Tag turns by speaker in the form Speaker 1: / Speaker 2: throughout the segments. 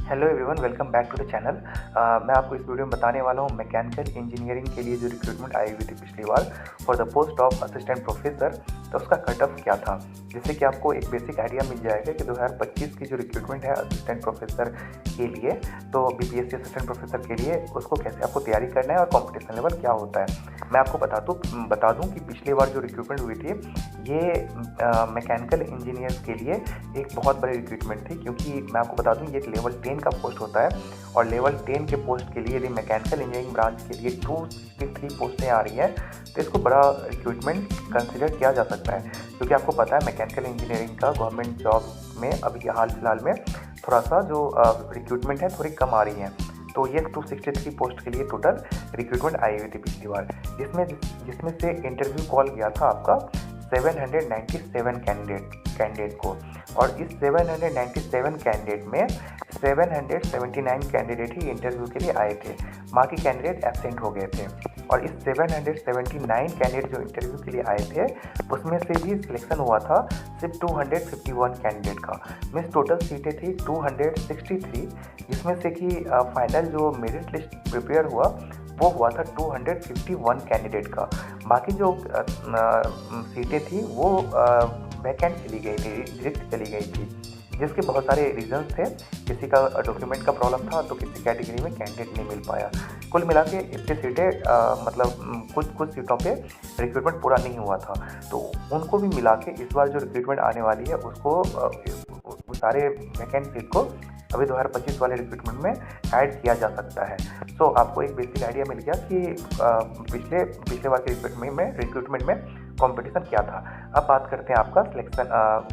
Speaker 1: Hello everyone, welcome back to the channel. मैं आपको इस वीडियो में बताने वाला हूँ मैकेनिकल इंजीनियरिंग के लिए जो रिक्रूटमेंट आई हुई थी पिछली बार for the post of assistant professor, तो उसका कट ऑफ क्या था, जिससे कि आपको एक बेसिक आइडिया मिल जाएगा कि 2025 की जो रिक्रूटमेंट है असिस्टेंट प्रोफेसर के लिए, तो बीपीएससी असिस्टेंट प्रोफेसर के लिए उसको कैसे आपको तैयारी करना है और कॉम्पिटिशन लेवल क्या होता है। मैं आपको बता दूँ कि पिछली बार जो रिक्रूटमेंट हुई थी ये मैकेनिकल इंजीनियर्स के लिए एक बहुत बड़ी रिक्रूटमेंट थी, क्योंकि मैं आपको बता दूँ ये एक लेवल 10 का पोस्ट होता है और लेवल 10 के पोस्ट के लिए यदि मैकेनिकल इंजीनियरिंग ब्रांच के लिए 263 पोस्टें आ रही हैं तो इसको बड़ा रिक्रूटमेंट कंसिडर किया जा सकता है, क्योंकि आपको पता है मैकेनिकल इंजीनियरिंग का गवर्नमेंट जॉब में अभी हाल फिलहाल में थोड़ा सा जो रिक्रूटमेंट है थोड़ी कम आ रही है। तो ये 263 पोस्ट के लिए टोटल रिक्रूटमेंट आई हुई थी पिछली बार, जिसमें से इंटरव्यू कॉल गया था आपका 797 कैंडिडेट को, और इस 797 कैंडिडेट में 779 कैंडिडेट ही इंटरव्यू के लिए आए थे, बाकी कैंडिडेट एब्सेंट हो गए थे। और इस 779 कैंडिडेट जो इंटरव्यू के लिए आए थे उसमें से भी सिलेक्शन हुआ था सिर्फ 251 कैंडिडेट का। मीन्स टोटल सीटें थी 263, जिसमें से कि फाइनल जो मेरिट लिस्ट प्रिपेयर हुआ वो हुआ था 251 कैंडिडेट का। बाकी जो सीटें थी वो वैकेंट चली गई थी, रिजेक्ट चली गई थी, जिसके बहुत सारे रीजंस थे। किसी का डॉक्यूमेंट का प्रॉब्लम था तो किसी कैटेगरी में कैंडिडेट नहीं मिल पाया। कुल मिला के इतनी सीटें मतलब कुछ सीटों पे रिक्रूटमेंट पूरा नहीं हुआ था, तो उनको भी मिला के इस बार जो रिक्रूटमेंट आने वाली है उसको सारे वैकेंट सीट को अभी 2025 वाले रिक्रूटमेंट में ऐड किया जा सकता है। सो आपको एक बेसिक आइडिया मिल गया कि पिछले बार के रिक्रूटमेंट में कंपटीशन क्या था। अब बात करते हैं आपका सिलेक्शन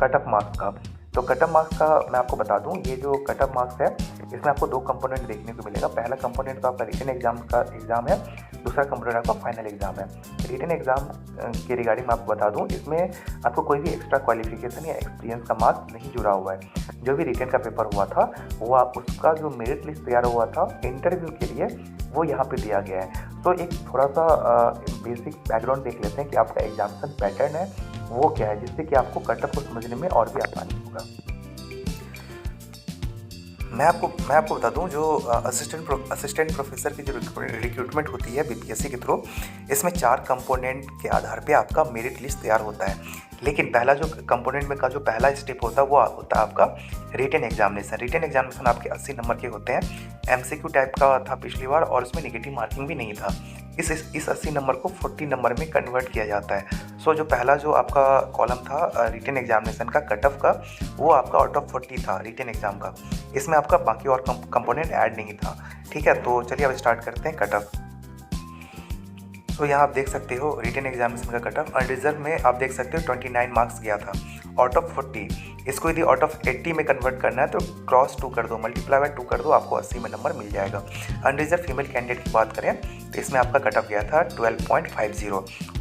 Speaker 1: कट ऑफ मार्क्स का। तो कट ऑफ मार्क्स का मैं आपको बता दूं, ये जो कट ऑफ मार्क्स है इसमें आपको दो कंपोनेंट देखने को मिलेगा। पहला कंपोनेंट तो आपका रिटन एग्जाम है, दूसरा कंपोनेंट आपका फाइनल एग्जाम है। रिटन एग्जाम के रिगार्डिंग मैं आपको बता दूं, इसमें आपको कोई भी एक्स्ट्रा क्वालिफिकेशन या एक्सपीरियंस का मार्क्स नहीं जुड़ा हुआ है। जो भी रिटन का पेपर हुआ था वो आप उसका जो मेरिट लिस्ट तैयार हुआ था इंटरव्यू के लिए वो यहाँ पे दिया गया है। तो एक थोड़ा सा बेसिक बैकग्राउंड देख लेते हैं कि आपका एग्जामिनेशन पैटर्न है वो क्या है, जिससे कि आपको कट ऑफ को समझने में और भी आसानी होगा। मैं आपको बता दूं, जो असिस्टेंट प्रोफेसर की जो रिक्रूटमेंट होती है बीपीएससी के थ्रू, इसमें 4 कंपोनेंट के आधार पे आपका मेरिट लिस्ट तैयार होता है। लेकिन पहला जो कंपोनेंट में का जो पहला स्टेप होता है वो होता है आपका रिटन एग्जामिनेशन। रिटन एग्जामिनेशन आपके 80 नंबर के होते हैं। एमसीक्यू टाइप का था पिछली बार और उसमें नेगेटिव मार्किंग भी नहीं था। इस 80 नंबर को 40 नंबर में कन्वर्ट किया जाता है। सो जो पहला जो आपका कॉलम था रिटन एग्जामिनेशन का कट ऑफ का, वो आपका आउट ऑफ 40 था रिटन एग्जाम का। इसमें आपका बाकी और कंपोनेंट ऐड नहीं था। ठीक है, तो चलिए अब स्टार्ट करते हैं कट ऑफ। तो यहाँ आप देख सकते हो रिटन एग्जामिनेशन का कट ऑफ अनरिजर्व में आप देख सकते हो 29 मार्क्स गया था आउट ऑफ 40। इसको यदि आउट ऑफ 80 में कन्वर्ट करना है तो क्रॉस 2 कर दो, मल्टीप्लाई बाय 2 कर दो, आपको 80 में नंबर मिल जाएगा। अनरिजर्व फीमेल कैंडिडेट की बात करें तो इसमें आपका कट ऑफ गया था 12.50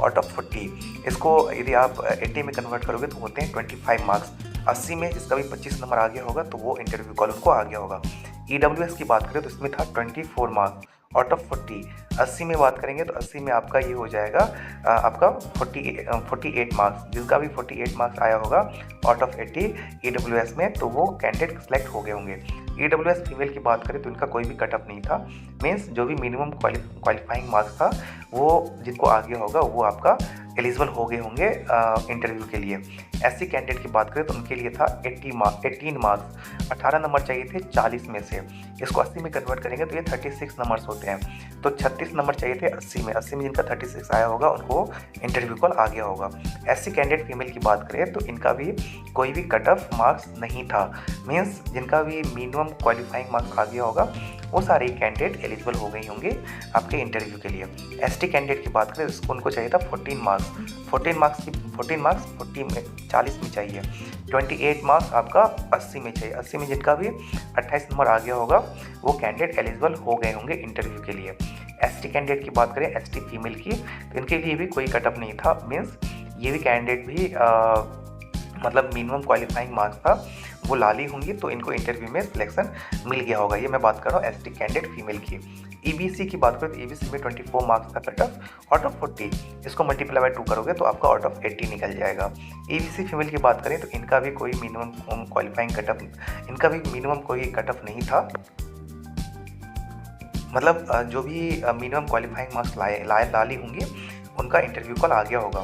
Speaker 1: आउट ऑफ 40। इसको यदि आप 80 में कन्वर्ट करोगे तो होते हैं 25 मार्क्स। 80 में जिसका भी 25 नंबर आ गया होगा तो वो इंटरव्यू कॉल उनको आ गया होगा। ईडब्ल्यूएस की बात करें तो इसमें था 24 मार्क्स आउट ऑफ 40। 80 में बात करेंगे तो 80 में आपका ये हो जाएगा आपका 48 मार्क्स। जिसका भी 48 मार्क्स आया होगा आउट ऑफ 80 ईडब्ल्यूएस में, तो वो कैंडिडेट सेलेक्ट हो गए होंगे। ईडब्ल्यूएस फीमेल की बात करें तो इनका कोई भी कट ऑफ नहीं था। मीन्स जो भी मिनिमम क्वालिफाइंग मार्क्स था वो जिनको आ गया होगा वो आपका एलिजिबल हो गए होंगे इंटरव्यू के लिए। एससी कैंडिडेट की बात करें तो उनके लिए था 18 मार्क्स। 18 नंबर चाहिए थे 40 में से। इसको 80 में कन्वर्ट करेंगे तो ये 36 नंबर्स होते हैं। तो 36 नंबर चाहिए थे 80 में। 80 में जिनका 36 आया होगा उनको इंटरव्यू कॉल आ गया होगा। एससी कैंडिडेट फीमेल की बात करें तो इनका भी कोई भी कट ऑफ मार्क्स नहीं था। मीन्स जिनका भी मिनिमम क्वालिफाइंग मार्क्स आ गया होगा वो सारे कैंडिडेट एलिजिबल हो गई होंगे आपके इंटरव्यू के लिए। एसटी कैंडिडेट की बात करें तो उनको चाहिए था 14 मार्क्स। 14 मार्क्स 40 में 40 में चाहिए। 28 मार्क्स आपका 80 में चाहिए। 80 में जिनका भी 28 नंबर आ गया होगा वो कैंडिडेट एलिजिबल हो गए होंगे इंटरव्यू के लिए। एसटी कैंडिडेट की बात करें, एसटी फीमेल की, तो इनके लिए भी कोई कट ऑफ नहीं था। मीन्स ये भी कैंडिडेट भी मतलब मिनिमम क्वालिफाइंग मार्क्स था वो लाली होंगी तो इनको इंटरव्यू में सिलेक्शन मिल गया होगा। ये मैं बात कर रहा हूँ एसटी कैंडिडेट फीमेल की। ईबीसी की बात करें तो ईबीसी में 24 मार्क्स का कट ऑफ आउट ऑफ 40, इसको मल्टीप्लाई बाय 2 करोगे तो आपका आउट ऑफ 80 निकल जाएगा। ईबीसी फीमेल की बात करें तो इनका भी कोई मिनिमम क्वालिफाइंग कट ऑफ, इनका भी मिनिमम कोई कट ऑफ नहीं था, मतलब जो भी मिनिमम क्वालिफाइंग मार्क्स लाली होंगी उनका इंटरव्यू कॉल आ गया होगा।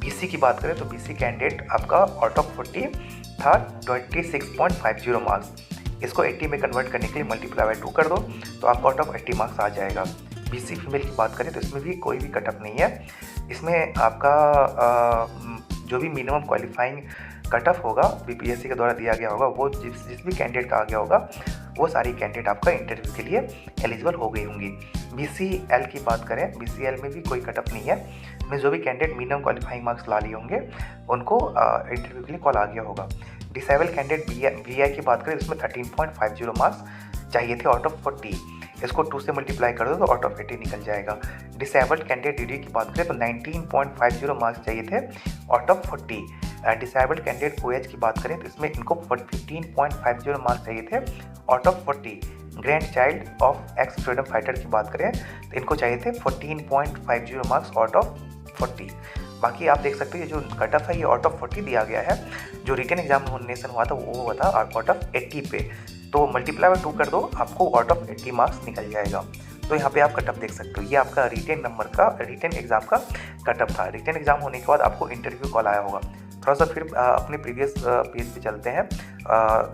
Speaker 1: बीसी की बात करें तो बीसी कैंडिडेट आपका आउट ऑफ 40 था 26.50 मार्क्स, इसको 80 में कन्वर्ट करने के लिए मल्टीप्लाई बाय 2 कर दो तो आपको आउट ऑफ 80 मार्क्स आ जाएगा। बीसी फीमेल की बात करें तो इसमें भी कोई भी कट ऑफ नहीं है, इसमें आपका जो भी मिनिमम क्वालिफाइंग कट ऑफ होगा बीपीएससी के द्वारा दिया गया होगा, वो जिस भी कैंडिडेट का आ गया होगा वो सारी कैंडिडेट आपका इंटरव्यू के लिए एलिजिबल हो गई होंगी। बीसीएल की बात करें, बीसीएल में भी कोई कट ऑफ नहीं है, में जो भी कैंडिडेट मिनिमम क्वालिफाइंग मार्क्स ला लिए होंगे उनको इंटरव्यू के लिए कॉल आ गया होगा। डिसेबल कैंडिडेट वीआई की बात करें इसमें 13.50 मार्क्स चाहिए थे आउट ऑफ 40, इसको 2 से मल्टीप्लाई कर दो तो आउट ऑफ 80 निकल जाएगा। डिसेबल्ड कैंडिडेट डीडी की बात करें तो 19.50 मार्क्स चाहिए थे out of 40। Disabled candidate OH की बात करें तो इसमें इनको 15.50 मार्क्स चाहिए थे out of 40। Grand child of x freedom fighter की बात करें तो इनको चाहिए थे 14.50 मार्क्स आउट ऑफ 40। बाकी आप देख सकते हो ये जो कट ऑफ है ये आउट ऑफ 40 दिया गया है, जो रिटन एग्जामिनेशन हुआ था वो हुआ था आउट ऑफ 80 पे, तो मल्टीप्लाई बाय 2 कर दो आपको आउट ऑफ 80 मार्क्स निकल जाएगा। तो यहाँ पे आप कट ऑफ देख सकते हो, ये आपका रिटन नंबर का रिटन एग्जाम का कट ऑफ था। रिटन एग्जाम होने के बाद आपको इंटरव्यू कॉल आया होगा। थोड़ा सा फिर अपने प्रीवियस पेज पे चलते हैं,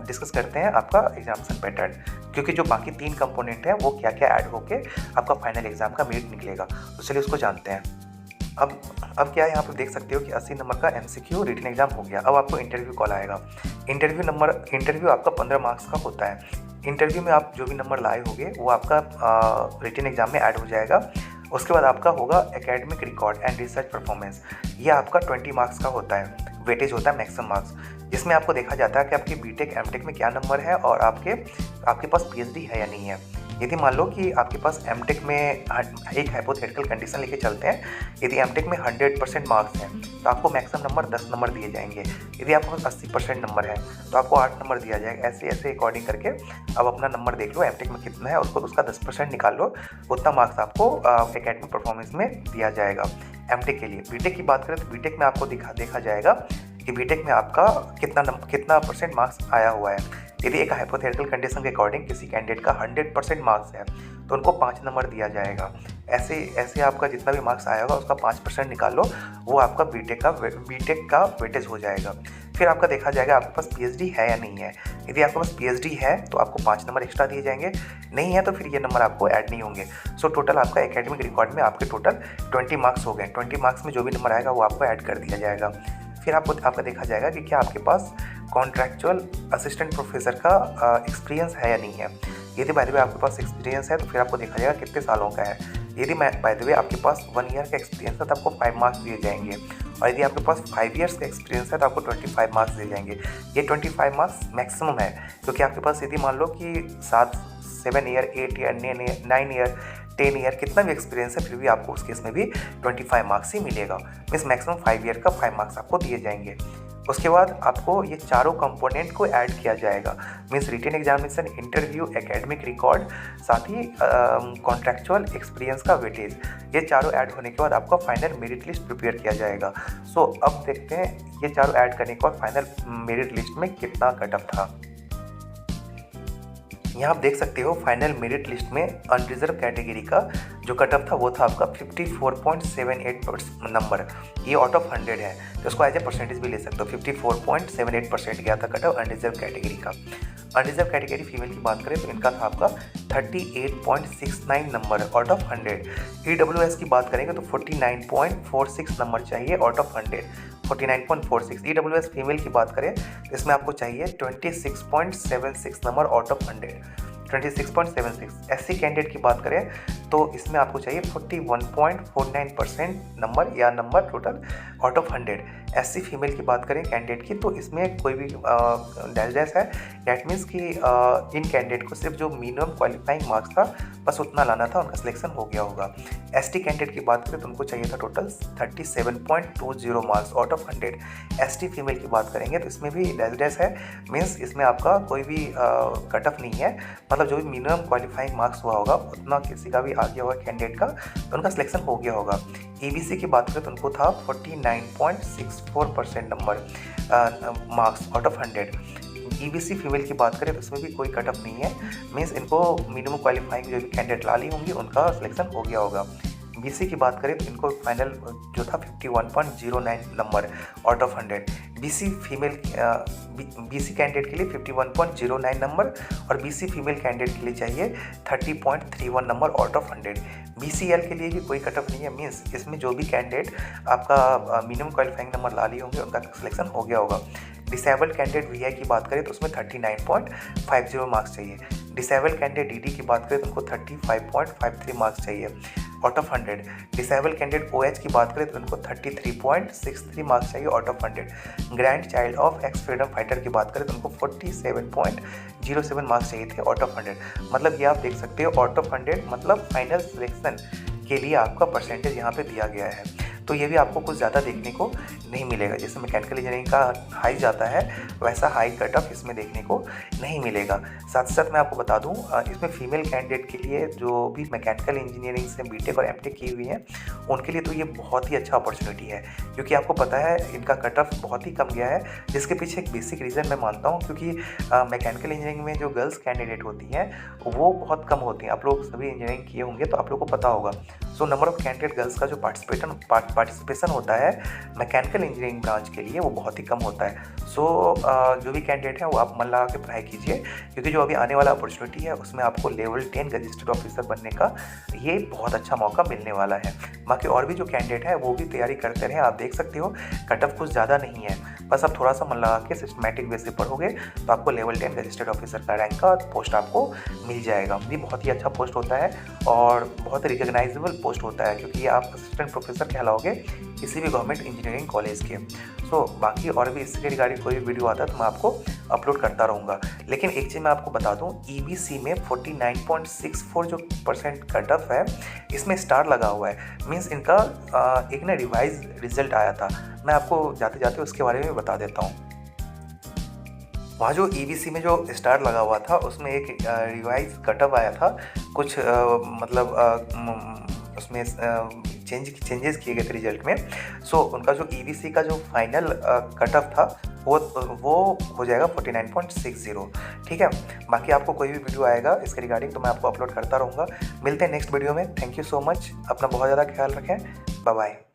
Speaker 1: डिस्कस करते हैं आपका एग्जामिनेशन पैटर्न, क्योंकि जो बाकी 3 कंपोनेंट हैं वो क्या क्या ऐड होके आपका फाइनल एग्जाम का मेरिट निकलेगा, तो चलिए उसको जानते हैं। अब क्या है, यहाँ पे देख सकते हो कि 80 नंबर का एमसीक्यू रिटन एग्जाम हो गया। अब आपको इंटरव्यू कॉल आएगा। इंटरव्यू आपका 15 मार्क्स का होता है। इंटरव्यू में आप जो भी नंबर लाए होंगे वो आपका रिटन एग्जाम में ऐड हो जाएगा। उसके बाद आपका होगा academic record and research performance, ये आपका 20 मार्क्स का होता है, वेटेज होता है मैक्सिमम मार्क्स, जिसमें आपको देखा जाता है कि आपकी बीटेक एमटेक में क्या नंबर है और आपके पास पीएचडी है या नहीं है। यदि मान लो कि आपके पास एमटेक में एक हाइपोथेटिकल कंडीशन लेके चलते हैं, यदि एमटेक में 100% मार्क्स हैं तो आपको मैक्सिमम नंबर 10 नंबर दिए जाएंगे। यदि आपके पास 80% नंबर है तो आपको 8 नंबर दिया जाएगा। ऐसे अकॉर्डिंग करके अब अपना नंबर देख लो एमटेक में कितना है, उसका 10% निकाल लो, उतना मार्क्स आपको एकेडमिक परफॉर्मेंस में दिया जाएगा एमटेक के लिए। बीटेक की बात करें तो बीटेक में आपको देखा जाएगा कि बीटेक में आपका कितना परसेंट मार्क्स आया हुआ है। यदि एक हाइपोथेटिकल कंडीशन के अकॉर्डिंग किसी कैंडिडेट का 100% मार्क्स है तो उनको 5 नंबर दिया जाएगा। ऐसे आपका जितना भी मार्क्स आया होगा उसका 5% निकाल लो, वो आपका बीटेक का वेटेज हो जाएगा। फिर आपका देखा जाएगा आपके पास पीएचडी है या नहीं है। यदि आपके पास पीएचडी है तो आपको 5 नंबर एक्स्ट्रा दिए जाएंगे, नहीं है तो फिर ये नंबर आपको ऐड नहीं होंगे। सो टोटल आपका एकेडमिक रिकॉर्ड में आपके टोटल 20 मार्क्स हो गए। 20 मार्क्स में जो भी नंबर आएगा वो आपको ऐड कर दिया जाएगा। फिर आपका देखा जाएगा कि क्या आपके पास कॉन्ट्रैक्चुअल असिस्टेंट प्रोफेसर का एक्सपीरियंस है या नहीं है। यदि बाय द वे आपके पास एक्सपीरियंस है तो फिर आपको देखा जाएगा कितने सालों का है। यदि बाय द वे आपके पास 1 ईयर का एक्सपीरियंस है तो आपको 5 मार्क्स दिए जाएंगे, और यदि आपके पास 5 ईयर्स का एक्सपीरियंस है तो आपको 25 मार्क्स दिए जाएंगे। ये 25 मार्क्स मैक्सिमम है, क्योंकि आपके पास यदि मान लो कि 7 ईयर 8 ईयर 9 ईयर 10 ईयर कितना भी एक्सपीरियंस है फिर भी आपको उस केस में भी 25 मार्क्स ही मिलेगा। मीन्स मैक्सिमम 5 ईयर का 5 मार्क्स आपको दिए जाएंगे। उसके बाद आपको ये चारों कंपोनेंट को ऐड किया जाएगा। Means written examination, interview, academic record, साथ ही कॉन्ट्रैक्चुअल एक्सपीरियंस का वेटेज, ये चारों ऐड होने के बाद आपका फाइनल मेरिट लिस्ट प्रिपेयर किया जाएगा। सो अब देखते हैं ये चारों ऐड करने के बाद फाइनल मेरिट लिस्ट में कितना कट ऑफ था। यहाँ आप देख सकते हो फाइनल मेरिट लिस्ट में अनरिजर्व कैटेगरी का जो कट ऑफ था वो था आपका 54.78 नंबर। ये आउट ऑफ 100 है तो इसको एज ए परसेंटेज भी ले सकते हो। 54.78% गया था कट ऑफ अनरिजर्व कैटेगरी का। अनरिजर्व कैटेगरी फीमेल की बात करें तो इनका था आपका 38.69 नंबर आउट ऑफ 100। ईडब्ल्यूएस की बात करेंगे तो 49.46 नंबर चाहिए आउट ऑफ 100, 49.46। ईडब्ल्यूएस फीमेल की बात करें तो इसमें आपको चाहिए 26.76 number out of 100, 26.76। SC candidate की बात करें तो इसमें आपको चाहिए 41.49% नंबर या number total out of 100। SC female की बात करें कैंडिडेट की, तो इसमें कोई भी डैश है, डैट मीन्स कि इन कैंडिडेट को सिर्फ जो मिनिमम क्वालिफाइंग मार्क्स था बस उतना लाना था, उनका सिलेक्शन हो गया होगा। एसटी कैंडिडेट की बात करें तो उनको चाहिए था total 37.20 marks out of 100। ST female की बात करेंगे तो इसमें भी डैश है, मीन्स इसमें आपका कोई भी कट ऑफ नहीं है, मतलब जो भी मिनिमम क्वालिफाइंग मार्क्स हुआ होगा उतना किसी का भी आ गया होगा कैंडिडेट का, तो उनका सिलेक्शन हो गया होगा। ईबीसी की बात करें तो उनको था 49.64% number marks out of 100। EBC female की बात करें तो इसमें भी कोई कट ऑफ नहीं है, मीन्स इनको मिनिमम क्वालिफाइंग जो भी कैंडिडेट ला ली होंगी उनका सिलेक्शन हो गया होगा। बीसी की बात करें तो इनको फाइनल जो था 51.09 number out of 100। BC female BC candidate के लिए 51.09 नंबर और बीसी फीमेल कैंडिडेट के लिए चाहिए 30.31 नंबर आउट ऑफ 100। बीसीएल के लिए भी कोई कट ऑफ नहीं है, मीन्स इसमें जो भी कैंडिडेट आपका मिनिमम क्वालिफाइंग नंबर ला लिए होंगे उनका सिलेक्शन हो गया होगा। डिसेबल्ड कैंडिडेट वीआई की बात करें तो उसमें 39.50 मार्क्स चाहिए। डिसेबल्ड कैंडिडेट डीडी की बात करें तो उनको 35.53 मार्क्स चाहिए out of 100। Disable candidate OH की बात करें तो उनको 33.63 मार्क्स चाहिए out of 100। Grand child of x freedom fighter की बात करें तो उनको 47.07 मार्क्स चाहिए थे आउट ऑफ 100। मतलब ये आप देख सकते हो आउट ऑफ 100 मतलब फाइनल सिलेक्शन के लिए आपका परसेंटेज यहाँ पे दिया गया है। तो ये भी आपको कुछ ज़्यादा देखने को नहीं मिलेगा, जैसे मैकेनिकल इंजीनियरिंग का हाई जाता है वैसा हाई कट ऑफ इसमें देखने को नहीं मिलेगा। साथ ही साथ मैं आपको बता दूं इसमें फीमेल कैंडिडेट के लिए जो भी मैकेनिकल इंजीनियरिंग से बीटेक और एमटेक की हुई हैं उनके लिए तो ये बहुत ही अच्छा अपॉर्चुनिटी है, क्योंकि आपको पता है इनका कट ऑफ बहुत ही कम गया है, जिसके पीछे एक बेसिक रीज़न मैं मानता हूँ, क्योंकि मैकेनिकल इंजीनियरिंग में जो गर्ल्स कैंडिडेट होती हैं वो बहुत कम होती हैं। आप लोग सभी इंजीनियरिंग किए होंगे तो आप लोग को पता होगा। So number of candidate girls का जो पार्टिसिपेशन होता है मैकेनिकल इंजीनियरिंग ब्रांच के लिए वो बहुत ही कम होता है। सो जो भी कैंडिडेट हैं वो आप मन लगा के पढ़ाई कीजिए, क्योंकि जो अभी आने वाला अपॉर्चुनिटी है उसमें आपको लेवल 10 रजिस्टर्ड ऑफिसर बनने का ये बहुत अच्छा मौका मिलने वाला है। बाकी और भी जो कैंडिडेट है वो भी तैयारी करते रहें। आप देख सकते हो कट ऑफ कुछ ज़्यादा नहीं है, बस आप थोड़ा सा मन लगा के सिस्टमैटिक वे से पढ़ोगे तो आपको लेवल 10 रजिस्टर्ड ऑफिसर का रैंक का पोस्ट आपको मिल जाएगा। ये बहुत ही अच्छा पोस्ट होता है और बहुत रिकग्नाइजेबल पोस्ट होता है, क्योंकि आप असिस्टेंट प्रोफेसर कहलाओगे किसी भी गवर्नमेंट इंजीनियरिंग कॉलेज के। सो बाकी और भी इसके रिगार्डिंग कोई भी वीडियो आता है तो मैं आपको अपलोड करता रहूँगा। लेकिन एक चीज़ मैं आपको बता दूँ, ईबीसी में 49.64 जो % कट ऑफ है इसमें स्टार लगा हुआ है, मीन्स इनका एक ना रिवाइज रिजल्ट आया था। मैं आपको जाते जाते उसके बारे में बता देता हूँ। वहाँ जो ईबीसी में जो स्टार लगा हुआ था उसमें एक रिवाइज कट ऑफ आया था, कुछ उसमें चेंजेस किए गए थे रिजल्ट में। सो उनका जो ईबीसी का जो फाइनल कट ऑफ था वो हो जाएगा 49.60। ठीक है, बाकी आपको कोई भी वीडियो आएगा इसके रिगार्डिंग तो मैं आपको अपलोड करता रहूँगा। मिलते हैं नेक्स्ट वीडियो में। थैंक यू सो मच, अपना बहुत ज़्यादा ख्याल रखें। Bye bye.